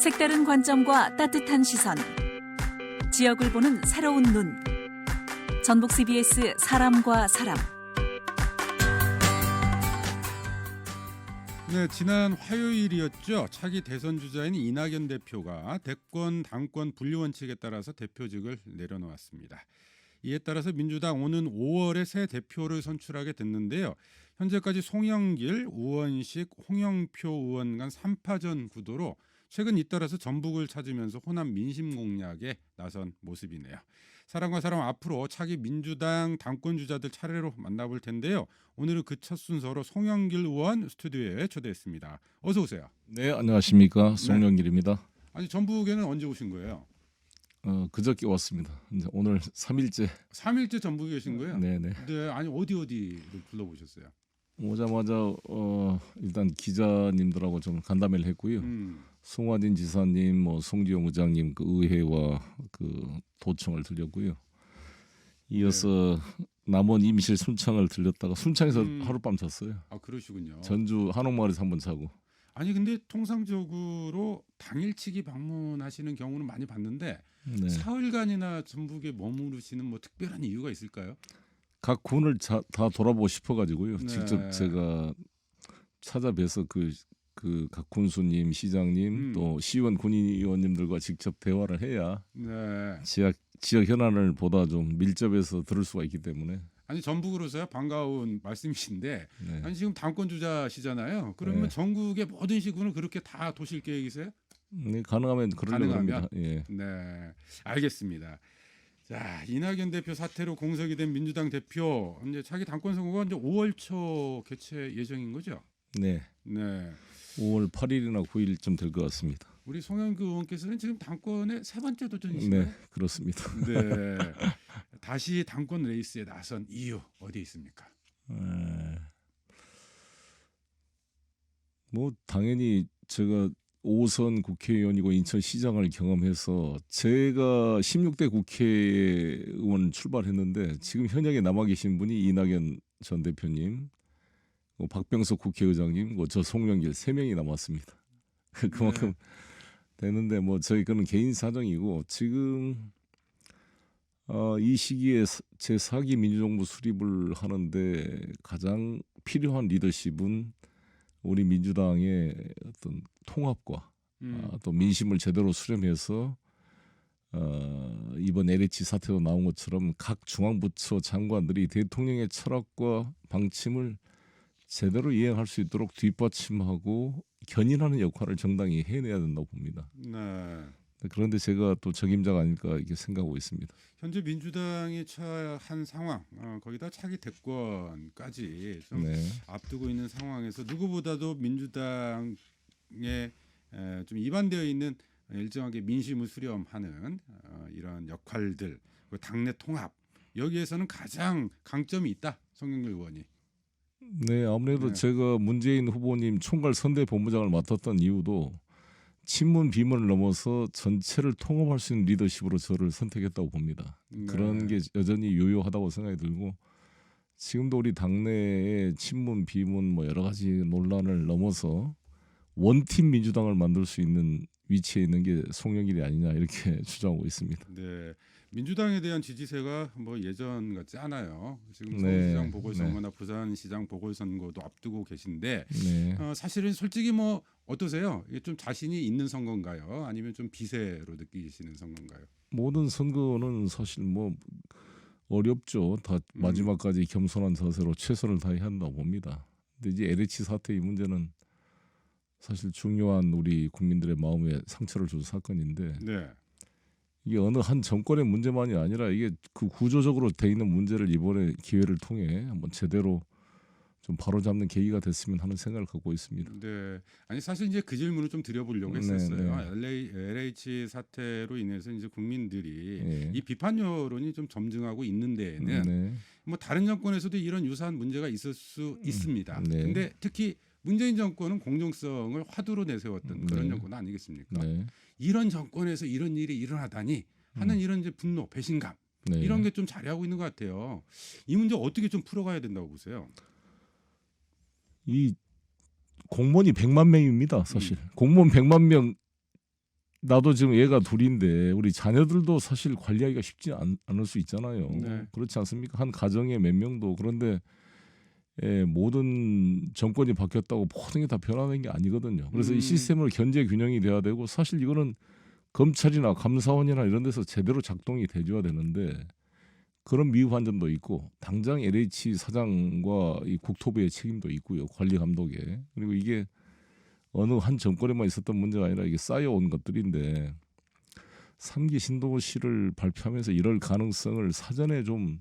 색다른 관점과 따뜻한 시선, 지역을 보는 새로운 눈. 전북 CBS 사람과 사람. 네, 지난 화요일이었죠. 차기 대선 주자인 이낙연 대표가 대권, 당권 분리 원칙에 따라서 대표직을 내려놓았습니다. 이에 따라서 민주당 오는 5월에 새 대표를 선출하게 됐는데요. 현재까지 송영길, 우원식, 홍영표 의원 간 3파전 구도로 최근 잇따라서 전북을 찾으면서 호남 민심 공략에 나선 모습이네요. 사람과 사람 앞으로 차기 민주당 당권 주자들 차례로 만나볼 텐데요. 오늘은 그 첫 순서로 송영길 의원 스튜디오에 초대했습니다. 어서 오세요. 네, 안녕하십니까. 송영길입니다. 아니 전북에는 언제 오신 거예요? 그저께 왔습니다. 이제 오늘 3일째. 3일째 전북에 계신 거예요? 네네. 네, 아니 어디를 둘러보셨어요? 오자마자 일단 기자님들하고 좀 간담회를 했고요. 송화진 지사님, 송지용 의장님 그 의회와 그 도청을 들렸고요. 이어서 남원 임실 순창을 들렸다가 순창에서 하룻밤 잤어요. 아 그러시군요. 전주 한옥마을에서 한번 자고. 아니 근데 통상적으로 당일치기 방문하시는 경우는 많이 봤는데 네. 사흘간이나 전북에 머무르시는 뭐 특별한 이유가 있을까요? 각 군을 다 돌아보고 싶어가지고요. 네. 직접 제가 찾아뵈서 그 각 군수님, 시장님, 또 시의원, 군의원님들과 직접 대화를 해야 네. 지역 현안을 보다 좀 밀접해서 들을 수가 있기 때문에. 아니 전북으로서야 반가운 말씀이신데 네. 아니 지금 당권 주자시잖아요. 그러면 네. 전국의 모든 시군을 그렇게 다 도실 계획이세요? 네, 가능하면 그러려고 합니다. 예. 네, 알겠습니다. 자, 이낙연 대표 사퇴로 공석이 된 민주당 대표 이제 차기 당권 선거가 이제 5월 초 개최 예정인 거죠? 네. 네. 5월 8일이나 9일쯤 될 것 같습니다. 우리 송영길 의원께서는 지금 당권의 세 번째 도전이신가요? 네, 그렇습니다. 네. 다시 당권 레이스에 나선 이유 어디에 있습니까? 뭐 당연히 제가 5선 국회의원이고 인천시장을 경험해서 제가 16대 국회의원 출발했는데 지금 현역에 남아 계신 분이 이낙연 전 대표님, 박병석 국회의장님, 저 송영길 3명이 남았습니다. 그만큼 되는데 뭐 저희 그는 개인 사정이고 지금 이 시기에 제 4기 민주정부 수립을 하는데 가장 필요한 리더십은 우리 민주당의 어떤 통합과 또 민심을 제대로 수렴해서 이번 LH 사태로 나온 것처럼 각 중앙부처 장관들이 대통령의 철학과 방침을 제대로 이행할 수 있도록 뒷받침하고 견인하는 역할을 정당이 해내야 된다고 봅니다. 네. 그런데 제가 또 적임자가 아닐까 이렇게 생각하고 있습니다. 현재 민주당이 처한 상황, 거기다 차기 대권까지 좀 네. 앞두고 있는 상황에서 누구보다도 민주당에 좀 입안되어 있는 일정하게 민심을 수렴하는 이런 역할들, 그리고 당내 통합 여기에서는 가장 강점이 있다. 송영길 의원이. 네, 아무래도 네. 제가 문재인 후보님 총괄 선대본부장을 맡았던 이유도 친문 비문을 넘어서 전체를 통합할 수 있는 리더십으로 저를 선택했다고 봅니다. 네. 그런 게 여전히 유효하다고 생각이 들고 지금도 우리 당내에 친문 비문 뭐 여러 가지 논란을 넘어서 원팀 민주당을 만들 수 있는 위치에 있는 게 송영길이 아니냐 이렇게 주장하고 있습니다. 네, 민주당에 대한 지지세가 뭐 예전 같지 않아요. 지금 네, 서울시장 보궐선거나 부산시장 보궐선거도 앞두고 계신데 네. 사실은 솔직히 뭐 어떠세요? 이게 좀 자신이 있는 선거인가요? 아니면 좀 비세로 느끼시는 선거인가요? 모든 선거는 사실 뭐 어렵죠. 다 마지막까지 겸손한 자세로 최선을 다해야 한다고 봅니다. 근데 이제 LH 사태 이 문제는 사실 중요한 우리 국민들의 마음에 상처를 준 사건인데 네. 이게 어느 한 정권의 문제만이 아니라 이게 그 구조적으로 돼 있는 문제를 이번에 기회를 통해 한번 제대로 좀 바로잡는 계기가 됐으면 하는 생각을 갖고 있습니다. 네. 아니 사실 이제 그 질문을 좀 드려보려고 했었어요. LH 사태로 인해서 이제 국민들이 이 비판 여론이 좀 점증하고 있는 데에는 뭐 다른 정권에서도 이런 유사한 문제가 있을 수 있습니다. 네. 근데 특히 문재인 정권은 공정성을 화두로 내세웠던 그런 정권 아니겠습니까? 네. 이런 정권에서 이런 일이 일어나다니 하는 이런 이제 분노, 배신감 네. 이런 게 좀 자리하고 있는 것 같아요. 이 문제 어떻게 좀 풀어가야 된다고 보세요? 이 공무원이 100만 명입니다. 사실 공무원 100만 명 나도 지금 애가 둘인데 우리 자녀들도 사실 관리하기가 쉽지 않을 수 있잖아요. 네. 그렇지 않습니까? 한 가정에 몇 명도. 그런데 모든 정권이 바뀌었다고 모든 게 다 변하는 게 아니거든요. 그래서 이 시스템으로 견제 균형이 돼야 되고 사실 이거는 검찰이나 감사원이나 이런 데서 제대로 작동이 돼줘야 되는데 그런 미흡한 점도 있고 당장 LH 사장과 이 국토부의 책임도 있고요. 관리 감독에. 그리고 이게 어느 한 정권에만 있었던 문제가 아니라 이게 쌓여온 것들인데 3기 신도시를 발표하면서 이럴 가능성을 사전에 좀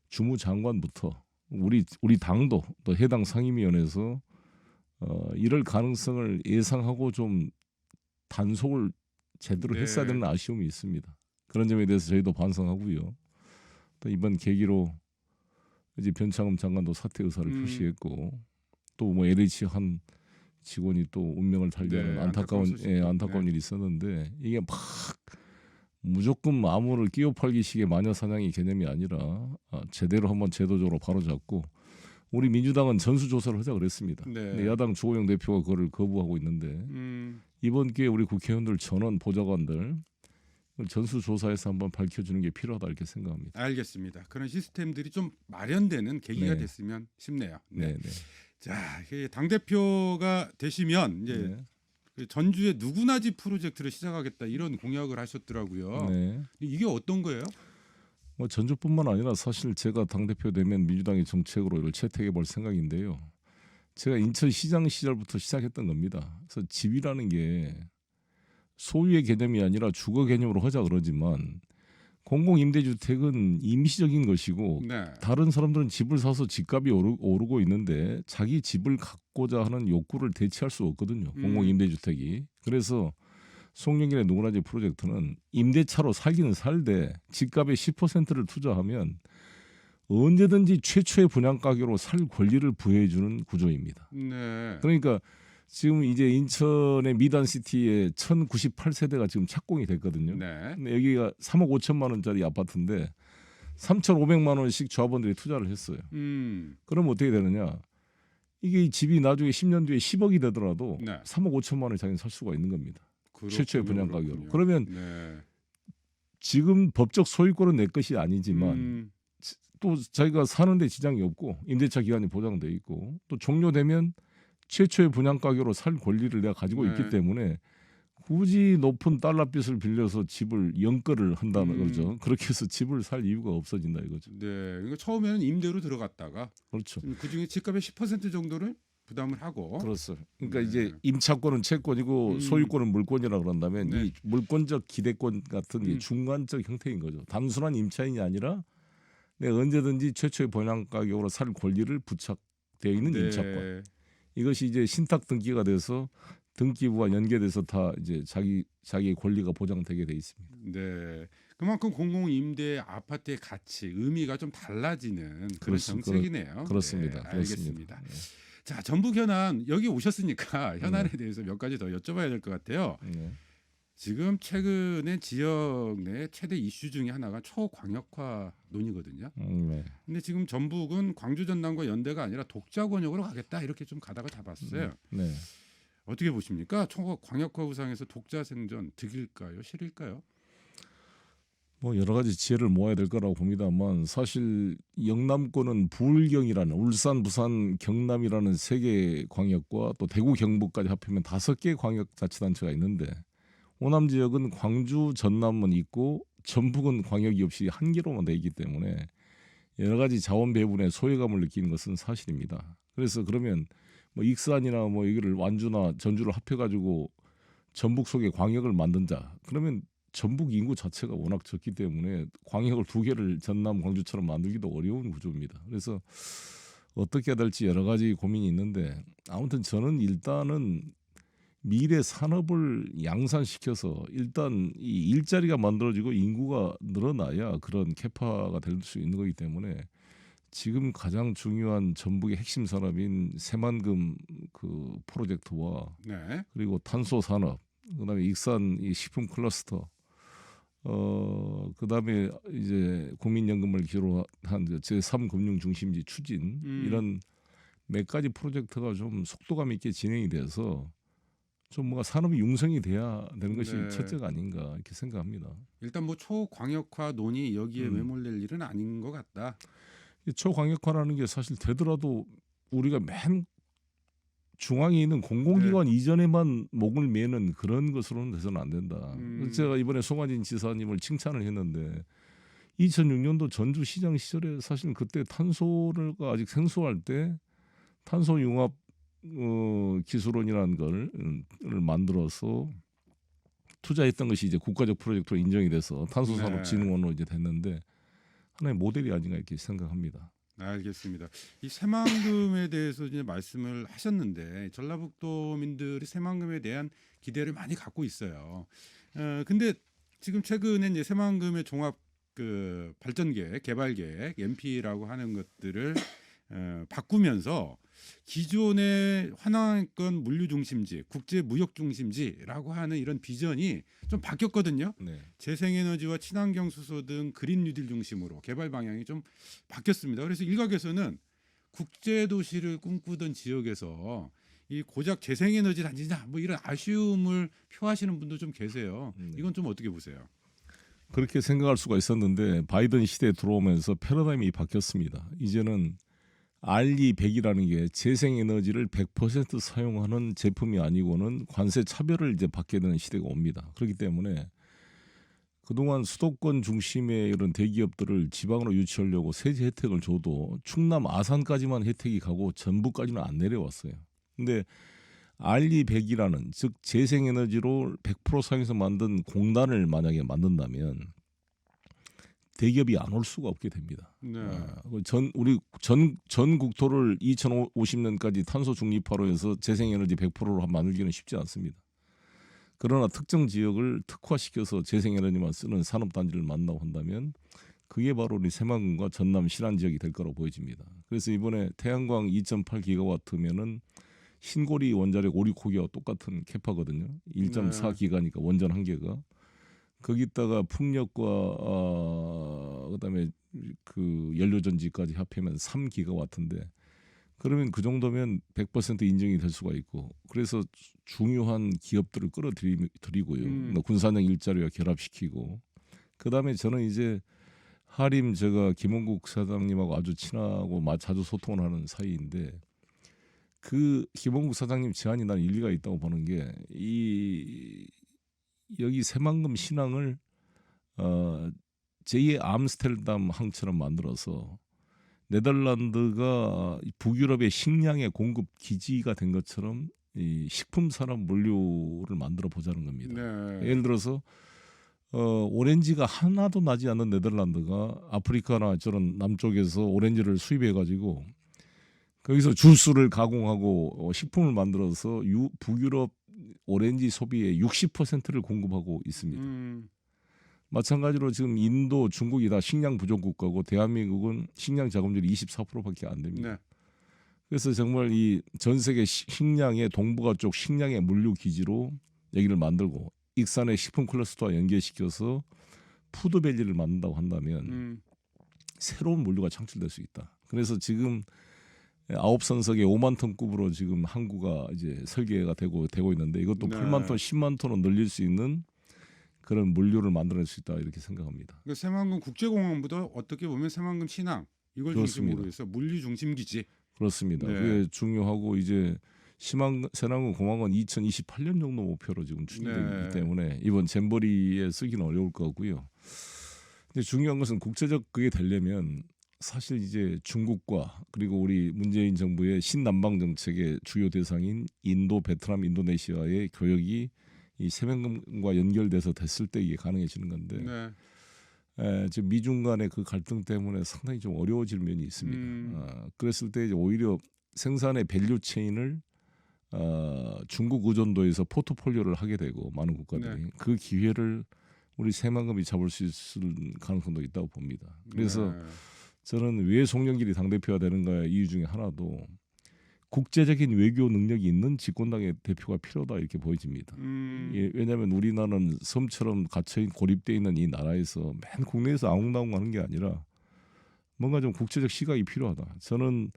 주무장관부터 우리 당도 또 해당 상임위원회에서 이럴 가능성을 예상하고 좀 단속을 제대로 했어야 되는 아쉬움이 있습니다. 그런 점에 대해서 저희도 반성하고요. 또 이번 계기로 이제 변창흠 장관도 사퇴 의사를 표시했고 또 뭐 LH 한 직원이 또 운명을 달리하는 안타까운 일이 있었는데 이게 막 무조건 마물을 끼워 팔기식의 마녀 사냥의 개념이 아니라 제대로 한번 제도적으로 바로잡고 우리 민주당은 전수조사를 하자 그랬습니다. 근데 야당 주호영 대표가 그거를 거부하고 있는데 이번 기회에 우리 국회의원들 전원 보좌관들 전수조사에서 한번 밝혀주는 게 필요하다 이렇게 생각합니다. 알겠습니다. 그런 시스템들이 좀 마련되는 계기가 됐으면 싶네요. 네. 자, 당 대표가 되시면 이제 그 전주에 누구나 집 프로젝트를 시작하겠다 이런 공약을 하셨더라고요. 이게 어떤 거예요? 뭐 전주뿐만 아니라 사실 제가 당 대표 되면 민주당의 정책으로 이걸 채택해 볼 생각인데요. 제가 인천시장 시절부터 시작했던 겁니다. 그래서 집이라는 게 소유의 개념이 아니라 주거 개념으로 하자 그러지만 공공임대주택은 임시적인 것이고 다른 사람들은 집을 사서 집값이 오르고 있는데 자기 집을 갖고자 하는 욕구를 대체할 수 없거든요. 공공임대주택이. 그래서 송영길의 누구나 집 프로젝트는 임대차로 살기는 살되 집값의 10%를 투자하면 언제든지 최초의 분양가격으로 살 권리를 부여해주는 구조입니다. 그러니까 지금 이제 인천의 미단시티에 1098세대가 지금 착공이 됐거든요. 근데 여기가 3억 5천만 원짜리 아파트인데 3,500만 원씩 조합원들이 투자를 했어요. 그럼 어떻게 되느냐? 이게 집이 나중에 10년 뒤에 10억이 되더라도 3억 5천만 원에 자기는 살 수가 있는 겁니다. 최초의 분양 가격으로. 그러면 지금 법적 소유권은 내 것이 아니지만 또 자기가 사는데 지장이 없고 임대차 기간이 보장돼 있고 또 종료되면 최초의 분양 가격으로 살 권리를 내가 가지고 있기 때문에 굳이 높은 달러빚을 빌려서 집을 연거를 한다는 거죠. 그렇게 해서 집을 살 이유가 없어진다 이거죠. 그러니까 처음에는 임대로 들어갔다가 그렇죠. 그중에 집값의 10% 정도를 부담을 하고 그렇죠. 그러니까 이제 임차권은 채권이고 소유권은 물권이라 그런다면 이 물권적 기대권 같은 이 중간적 형태인 거죠. 단순한 임차인이 아니라 내가 언제든지 최초의 분양 가격으로 살 권리를 부착되어 있는 임차권. 이것이 이제 신탁 등기가 돼서 등기부와 연계돼서 다 이제 자기의 권리가 보장되게 돼 있습니다. 그만큼 공공임대 아파트의 가치, 의미가 좀 달라지는 그런 정책이네요. 그렇습니다. 알겠습니다. 자, 전북 현안 여기 오셨으니까 현안에 대해서 몇 가지 더 여쭤봐야 될 것 같아요. 지금 최근에 지역 내 최대 이슈 중에 하나가 초광역화 논의거든요. 근데 지금 전북은 광주 전남과 연대가 아니라 독자 권역으로 가겠다 이렇게 좀 가다가 잡았어요. 어떻게 보십니까? 초광역화 구상에서 독자 생존 득일까요? 실일까요? 뭐 여러 가지 지혜를 모아야 될 거라고 봅니다만 사실 영남권은 부울경이라는 울산, 부산, 경남이라는 3개 광역과 또 대구, 경북까지 합하면 5개 광역자치단체가 있는데 호남 지역은 광주, 전남은 있고 전북은 광역이 없이 한 개로만 돼 있기 때문에 여러 가지 자원 배분에 소외감을 느끼는 것은 사실입니다. 그래서 그러면 뭐 익산이나 뭐 여기를 완주나 전주를 합해가지고 전북 속에 광역을 만든자. 그러면 전북 인구 자체가 워낙 적기 때문에 광역을 2개를 전남, 광주처럼 만들기도 어려운 구조입니다. 그래서 어떻게 해야 될지 여러 가지 고민이 있는데 아무튼 저는 일단은 미래 산업을 양산시켜서 일단 이 일자리가 만들어지고 인구가 늘어나야 그런 캐파가 될 수 있는 거기 때문에 지금 가장 중요한 전북의 핵심 산업인 새만금 그 프로젝트와 그리고 탄소 산업, 그다음에 익산 이 식품 클러스터, 그다음에 이제 국민연금을 기초로 한 제3금융 중심지 추진 이런 몇 가지 프로젝트가 좀 속도감 있게 진행이 돼서 좀 뭔가 산업이 융성이 돼야 되는 것이 네. 첫째가 아닌가 이렇게 생각합니다. 일단 뭐 초광역화 논의 여기에 음. 매몰될 일은 아닌 것 같다. 이 초광역화라는 게 사실 되더라도 우리가 맨 중앙에 있는 공공기관 이전에만 목을 매는 그런 것으로는 돼서는 안 된다. 그래서 제가 이번에 송환진 지사님을 칭찬을 했는데 2006년도 전주시장 시절에 사실 그때 탄소가 아직 생소할 때 탄소 융합 기술원이라는 걸 만들어서 투자했던 것이 이제 국가적 프로젝트로 인정이 돼서 탄소산업진흥원으로 이제 됐는데 하나의 모델이 아닌가 이렇게 생각합니다. 알겠습니다. 이 새만금에 대해서 이제 말씀을 하셨는데 전라북도민들이 새만금에 대한 기대를 많이 갖고 있어요. 근데 지금 최근에 이제 새만금의 종합 그 발전 계획, 개발 계획, MP라고 하는 것들을 바꾸면서 기존의 환원권 물류 중심지, 국제 무역 중심지라고 하는 이런 비전이 좀 바뀌었거든요. 네. 재생에너지와 친환경 수소 등 그린 뉴딜 중심으로 개발 방향이 좀 바뀌었습니다. 그래서 일각에서는 국제 도시를 꿈꾸던 지역에서 이 고작 재생에너지 단지냐 뭐 이런 아쉬움을 표하시는 분도 좀 계세요. 이건 좀 어떻게 보세요? 그렇게 생각할 수가 있었는데 바이든 시대에 들어오면서 패러다임이 바뀌었습니다. 이제는 RE100이라는 게 재생에너지를 100% 사용하는 제품이 아니고는 관세 차별을 이제 받게 되는 시대가 옵니다. 그렇기 때문에 그동안 수도권 중심의 이런 대기업들을 지방으로 유치하려고 세제 혜택을 줘도 충남 아산까지만 혜택이 가고 전부까지는 안 내려왔어요. 근데 RE100이라는 즉 재생에너지로 100% 사용해서 만든 공단을 만약에 만든다면 대기업이 안 올 수가 없게 됩니다. 네. 우리 전 국토를 2050년까지 탄소 중립화로 해서 재생에너지 100%로 만들기는 쉽지 않습니다. 그러나 특정 지역을 특화시켜서 재생에너지만 쓰는 산업단지를 만나고 한다면 그게 바로 우리 새만금과 전남 신안 지역이 될 거라고 보여집니다. 그래서 이번에 태양광 2.8기가와트면은 신고리 원자력 오리코기와 똑같은 캐파거든요. 1.4기가니까 원전 한 개가. 거기다가 풍력과 그다음에 그 연료전지까지 합하면 3기가와트인데 그러면 그 정도면 100% 인정이 될 수가 있고 그래서 중요한 기업들을 끌어들이고요. 군산형 일자리와 결합시키고 그다음에 저는 이제 하림 제가 김원국 사장님하고 아주 친하고 자주 소통을 하는 사이인데 그 김원국 사장님 제안이 난 일리가 있다고 보는 게 여기 새만금 신항을 제2의 암스테르담 항처럼 만들어서 네덜란드가 북유럽의 식량의 공급 기지가 된 것처럼 이 식품 산업 물류를 만들어 보자는 겁니다. 네. 예를 들어서 오렌지가 하나도 나지 않는 네덜란드가 아프리카나 저런 남쪽에서 오렌지를 수입해 가지고 거기서 주스를 가공하고 식품을 만들어서 북유럽 오렌지 소비의 60%를 공급하고 있습니다. 마찬가지로 지금 인도, 중국이 다 식량 부족 국가고 대한민국은 식량 자금률이 24%밖에 안 됩니다. 네. 그래서 정말 이 전 세계 식량의 동북아 쪽 식량의 물류 기지로 여기를 만들고 익산의 식품 클러스터와 연계시켜서 푸드밸리를 만든다고 한다면 새로운 물류가 창출될 수 있다. 그래서 지금 9선석에 5만 톤급으로 지금 항구가 이제 설계가 되고 있는데 이것도 네. 8만 톤, 10만 톤으로 늘릴 수 있는 그런 물류를 만들어낼 수 있다 이렇게 생각합니다. 그러니까 새만금 국제공항보다 어떻게 보면 새만금 신항 이걸 그렇습니다. 중심으로 해서 물류 중심 기지. 그렇습니다. 네. 그게 중요하고 이제 새만금 공항은 2028년 정도 목표로 지금 추진되기 네. 때문에 이번 잼버리에 쓰기는 어려울 것 같고요. 근데 중요한 것은 국제적 그게 되려면 사실 이제 중국과 그리고 우리 문재인 정부의 신남방 정책의 주요 대상인 인도, 베트남, 인도네시아의 교역이 이 새만금과 연결돼서 됐을 때 이게 가능해지는 건데 네. 지금 미중 간의 그 갈등 때문에 상당히 좀 어려워질 면이 있습니다. 그랬을 때 이제 오히려 생산의 밸류 체인을 중국 의존도에서 포트폴리오를 하게 되고 많은 국가들이 네. 그 기회를 우리 새만금이 잡을 수 있을 가능성도 있다고 봅니다. 그래서 네. 저는 왜 송영길이 당대표가 되는가의 이유 중에 하나도 국제적인 외교 능력이 있는 집권당의 대표가 필요하다 이렇게 보여집니다. 예, 왜냐하면 우리나라는 섬처럼 갇혀있는 고립되어 있는 이 나라에서 맨 국내에서 아웅다웅 하는 게 아니라 뭔가 좀 국제적 시각이 필요하다. 저는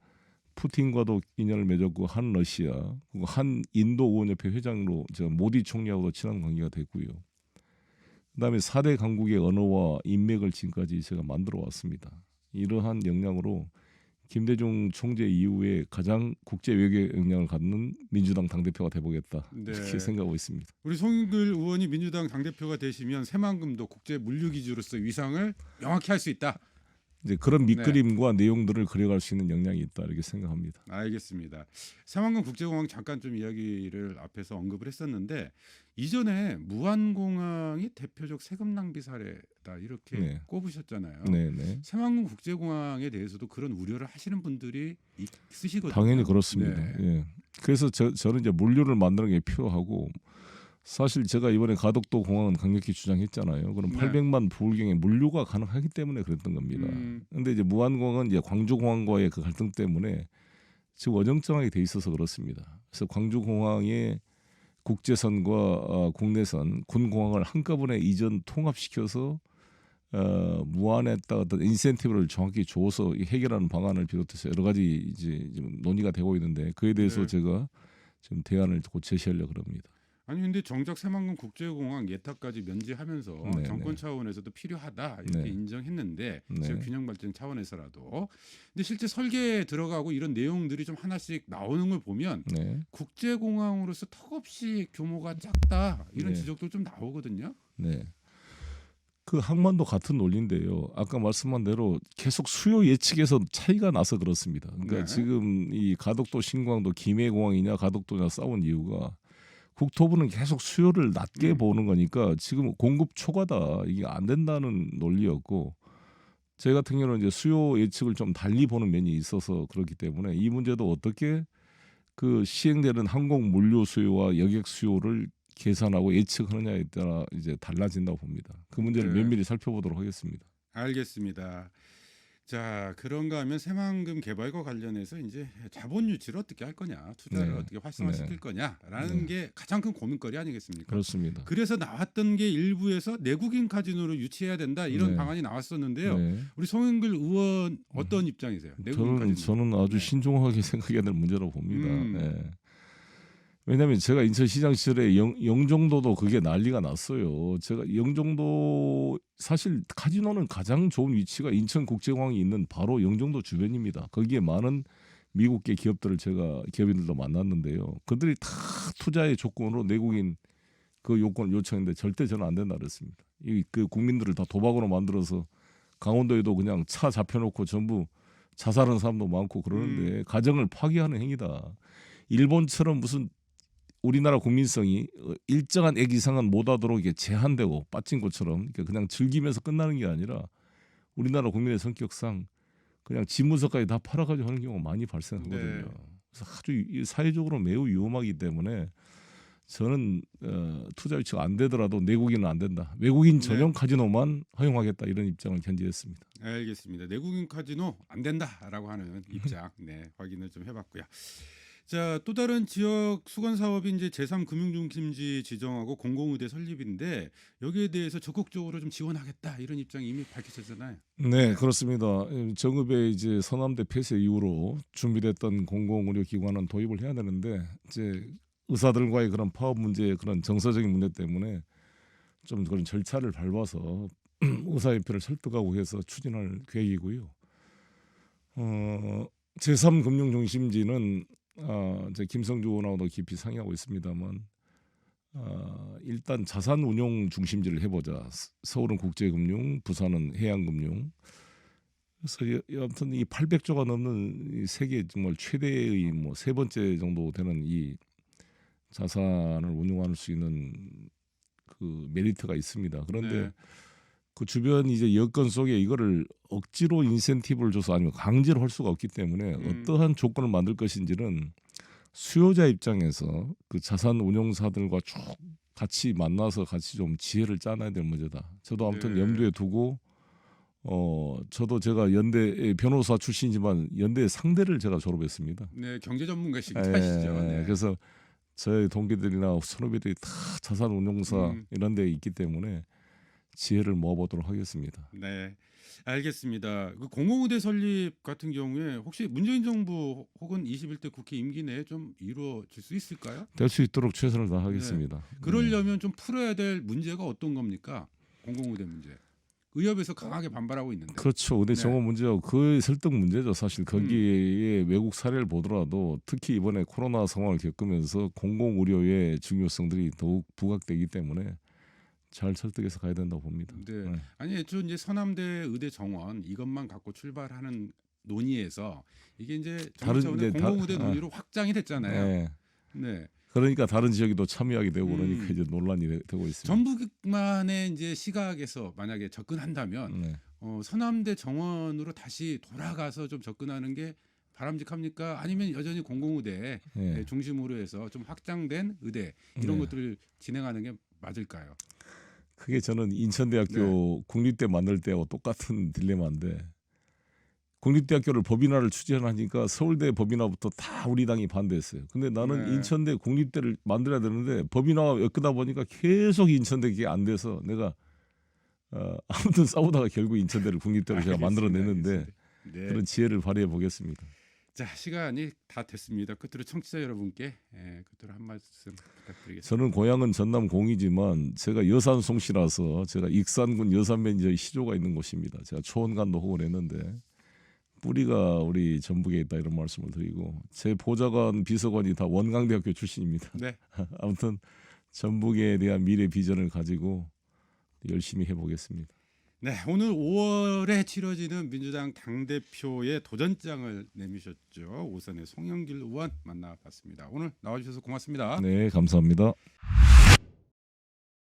푸틴과도 인연을 맺었고 한 러시아 그리고 한 인도 의원협회 회장으로 저 모디 총리하고도 친한 관계가 됐고요. 그다음에 4대 강국의 언어와 인맥을 지금까지 제가 만들어 왔습니다. 이러한 역량으로 김대중 총재 이후에 가장 국제 외교 역량을 갖는 민주당 당대표가 돼보겠다 네. 이렇게 생각하고 있습니다. 우리 송영길 의원이 민주당 당대표가 되시면 새만금도 국제 물류기지로서 위상을 명확히 할 수 있다. 이제 그런 밑그림과 내용들을 그려갈 수 있는 역량이 있다 이렇게 생각합니다. 알겠습니다. 새만금 국제공항 잠깐 좀 이야기를 앞에서 언급을 했었는데 이전에 무안공항이 대표적 세금 낭비 사례다 이렇게 네. 꼽으셨잖아요. 네네. 새만금 국제공항에 대해서도 그런 우려를 하시는 분들이 있으시거든요. 당연히 그렇습니다. 네. 예. 그래서 저는 이제 물류를 만드는 게 필요하고 사실 제가 이번에 가덕도 공항은 강력히 주장했잖아요. 그럼 네. 800만 부울경에 물류가 가능하기 때문에 그랬던 겁니다. 그런데 이제 무안공항은 이제 광주공항과의 그 갈등 때문에 지금 어정쩡하게 돼 있어서 그렇습니다. 그래서 광주공항의 국제선과 국내선 군공항을 한꺼번에 이전 통합시켜서 무안에다가 어떤 인센티브를 정확히 줘서 해결하는 방안을 비롯해서 여러 가지 이제 지금 논의가 되고 있는데 그에 대해서 네. 제가 지금 대안을 곧 제시하려고 합니다. 아니 근데 정작 새만금 국제공항 예탁까지 면제하면서 네, 정권 네. 차원에서도 필요하다 이렇게 네. 인정했는데 네. 지금 균형 발전 차원에서라도 근데 실제 설계에 들어가고 이런 내용들이 좀 하나씩 나오는 걸 보면 네, 국제공항으로서 턱없이 규모가 작다 이런 네. 지적도 좀 나오거든요. 네. 그 항만도 같은 논리인데요. 아까 말씀한 대로 계속 수요 예측에서 차이가 나서 그렇습니다. 그러니까 네. 지금 이 가덕도 신공항도 김해공항이냐 가덕도냐 싸운 이유가 국토부는 계속 수요를 낮게 보는 거니까 지금 공급 초과다 이게 안 된다는 논리였고 제 같은 경우는 이제 수요 예측을 좀 달리 보는 면이 있어서 그렇기 때문에 이 문제도 어떻게 그 시행되는 항공 물류 수요와 여객 수요를 계산하고 예측하느냐에 따라 이제 달라진다고 봅니다. 그 문제를 네. 면밀히 살펴보도록 하겠습니다. 알겠습니다. 자 그런가 하면 새만금 개발과 관련해서 이제 자본 유치를 어떻게 할 거냐, 투자를 네. 어떻게 활성화시킬 네. 거냐라는 네. 게 가장 큰 고민거리 아니겠습니까? 그렇습니다. 그래서 나왔던 게 일부에서 내국인 카지노를 유치해야 된다 이런 네. 방안이 나왔었는데요. 네. 우리 송영길 의원 어떤 입장이세요? 내국인 카지노. 저는 아주 네. 신중하게 생각해야 될 문제라고 봅니다. 음. 네. 왜냐하면 제가 인천시장 시절에 영종도도 그게 난리가 났어요. 제가 영종도 사실 카지노는 가장 좋은 위치가 인천국제공항이 있는 바로 영종도 주변입니다. 거기에 많은 미국계 기업인들도 만났는데요. 그들이 다 투자의 조건으로 내국인 그 요건을 요청했는데 절대 저는 안 된다 그랬습니다. 그 국민들을 다 도박으로 만들어서 강원도에도 그냥 차 잡혀놓고 전부 자살하는 사람도 많고 그러는데 가정을 파괴하는 행위다. 일본처럼 무슨 우리나라 국민성이 일정한 액 이상은 못 하도록 이게 제한되고 빠친코처럼 그냥 즐기면서 끝나는 게 아니라 우리나라 국민의 성격상 그냥 집무서까지 다 팔아가지고 하는 경우가 많이 발생하거든요. 네. 그래서 아주 사회적으로 매우 위험하기 때문에 저는 투자 유치가 안 되더라도 내국인은 안 된다. 외국인 전용 카지노만 허용하겠다 이런 입장을 견지했습니다. 알겠습니다. 내국인 카지노 안 된다라고 하는 입장 확인을 좀 해봤고요. 자, 또 다른 지역 수건 사업이 이제 제3금융중심지 지정하고 공공의대 설립인데 여기에 대해서 적극적으로 좀 지원하겠다 이런 입장이 이미 밝혀졌잖아요. 네, 그렇습니다. 정읍의 이제 서남대 폐쇄 이후로 준비됐던 공공의료기관은 도입을 해야 되는데 이제 의사들과의 그런 파업 문제, 그런 정서적인 문제 때문에 좀 그런 절차를 밟아서 의사협회를 설득하고 해서 추진할 계획이고요. 제3금융중심지는 제 김성주 의원하고도 깊이 상의하고 있습니다만 일단 자산 운용 중심지를 해보자. 서울은 국제금융, 부산은 해양금융. 그래서 아무튼 이 800조가 넘는 이 세계 정말 최대의 뭐 세 번째 정도 되는 이 자산을 운용할 수 있는 그 메리트가 있습니다. 그런데 네. 그 주변 이제 여건 속에 이거를 억지로 인센티브를 줘서 아니면 강제로 할 수가 없기 때문에 어떠한 조건을 만들 것인지는 수요자 입장에서 그 자산 운용사들과 쭉 같이 만나서 같이 좀 지혜를 짜놔야 될 문제다. 저도 아무튼 네. 염두에 두고 저도 제가 연대 변호사 출신이지만 연대 상대를 제가 졸업했습니다. 네, 경제 전문가시기도 예, 하시죠. 네. 그래서 저희 동기들이나 선후배들이 다 자산 운용사 이런 데 있기 때문에 지혜를 모아보도록 하겠습니다. 네, 알겠습니다. 그 공공의대 설립 같은 경우에 혹시 문재인 정부 혹은 21대 국회 임기 내에 좀 이루어질 수 있을까요? 될 수 있도록 최선을 다하겠습니다. 그러려면 좀 풀어야 될 문제가 어떤 겁니까? 공공의대 문제. 의협에서 강하게 반발하고 있는데. 그렇죠. 의대 네. 정원 문제하고 그 설득 문제죠. 사실 거기에 외국 사례를 보더라도 특히 이번에 코로나 상황을 겪으면서 공공의료의 중요성들이 더욱 부각되기 때문에 잘 설득해서 가야 된다고 봅니다. 네. 아니 애초 이제 서남대 의대 정원 이것만 갖고 출발하는 논의에서 이게 이제 다른 정부차원의 이제 공공의대 논의로 확장이 됐잖아요. 네. 네. 그러니까 다른 지역이 또 참여하게 되고 그러니까 이제 논란이 되고 있습니다. 전북만의 이제 시각에서 만약에 접근한다면 네. 서남대 정원으로 다시 돌아가서 좀 접근하는 게 바람직합니까? 아니면 여전히 공공의대 네. 중심으로 해서 좀 확장된 의대 이런 네. 것들을 진행하는 게 맞을까요? 그게 저는 인천대학교 국립대 만들 때하고 똑같은 딜레마인데 국립대학교를 법인화를 추진하니까 서울대 법인화부터 다 우리 당이 반대했어요. 근데 나는 네. 인천대 국립대를 만들어야 되는데 법인화가 엮다 보니까 계속 인천대 그게 안 돼서 내가 아무튼 싸우다가 결국 인천대를 국립대로 제가 만들어냈는데 알겠습니다. 네. 그런 지혜를 발휘해 보겠습니다. 자, 시간이 다 됐습니다. 끝으로 청취자 여러분께 끝으로 한 말씀 부탁드리겠습니다. 저는 고향은 전남 공이지만 제가 여산 송시라서 제가 익산군 여산면제 시조가 있는 곳입니다. 제가 초원간도 호을 했는데 뿌리가 우리 전북에 있다 이런 말씀을 드리고 제 보좌관 비서관이 다 원광대학교 출신입니다. 네. 아무튼 전북에 대한 미래 비전을 가지고 열심히 해보겠습니다. 네, 오늘 5월에 치러지는 민주당 당대표의 도전장을 내미셨죠. 오선의 송영길 의원 만나봤습니다. 오늘 나와주셔서 고맙습니다. 네, 감사합니다.